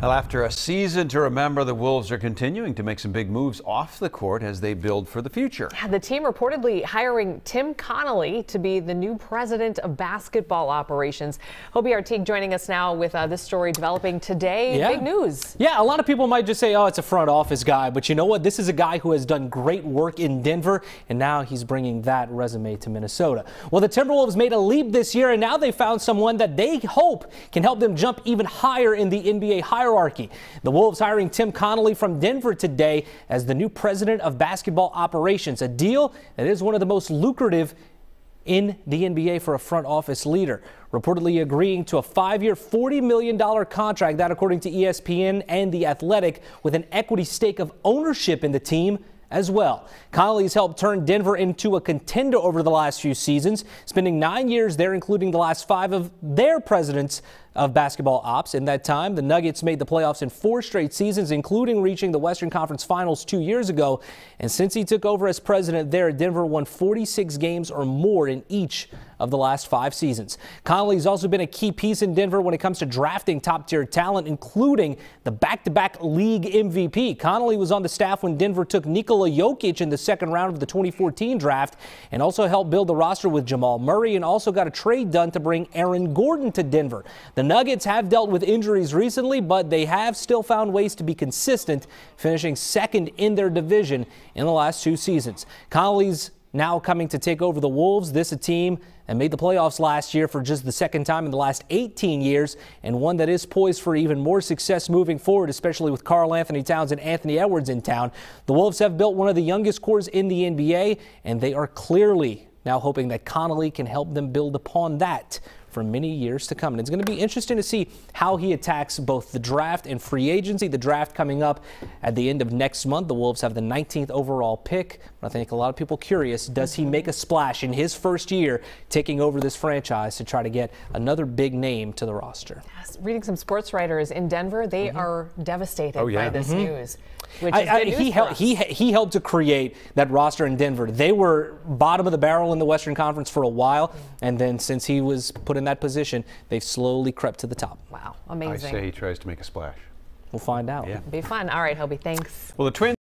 Well, after a season to remember, the Wolves are continuing to make some big moves off the court as they build for the future. The team reportedly hiring Tim Connelly to be the new president of basketball operations. Hobie Teague joining us now with this story developing today. Yeah. Big news. Yeah, a lot of people might just say, oh, it's a front office guy. But you know what? This is a guy who has done great work in Denver, and now he's bringing that resume to Minnesota. Well, the Timberwolves made a leap this year, and now they found someone that they hope can help them jump even higher in the NBA hierarchy. The Wolves hiring Tim Connelly from Denver today as the new president of basketball operations, a deal that is one of the most lucrative in the NBA for a front office leader, reportedly agreeing to a 5-year, $40 million contract, that according to ESPN and The Athletic, with an equity stake of ownership in the team as well. Connelly's helped turn Denver into a contender over the last few seasons, spending 9 years there, including the last 5 of their presidents of basketball ops. In that time, the Nuggets made the playoffs in 4 straight seasons, including reaching the Western Conference Finals 2 years ago. And since he took over as president there, Denver won 46 games or more in each of the last 5 seasons. Connelly's also been a key piece in Denver when it comes to drafting top-tier talent, including the back-to-back league MVP. Connelly was on the staff when Denver took Nikola Jokic in the second round of the 2014 draft, and also helped build the roster with Jamal Murray, and also got a trade done to bring Aaron Gordon to Denver. The Nuggets have dealt with injuries recently, but they have still found ways to be consistent, finishing second in their division in the last 2 seasons. Connelly's now coming to take over the Wolves. This a team that made the playoffs last year for just the second time in the last 18 years, and one that is poised for even more success moving forward, especially with Karl Anthony Towns and Anthony Edwards in town. The Wolves have built one of the youngest cores in the NBA, and they are clearly now hoping that Connelly can help them build upon that for many years to come. And it's going to be interesting to see how he attacks both the draft and free agency. The draft coming up at the end of next month. The Wolves have the 19th overall pick. But I think a lot of people curious, does he make a splash in his first year taking over this franchise to try to get another big name to the roster? Yes, reading some sports writers in Denver, they are devastated by this news. Which is good news for us. He helped to create that roster in Denver. They were bottom of the barrel in the Western Conference for a while, and then since he was put in that position, they've slowly crept to the top. Wow, amazing. I say he tries to make a splash. We'll find out. Yeah. Be fun. All right, Hobie, thanks. Well, the Twins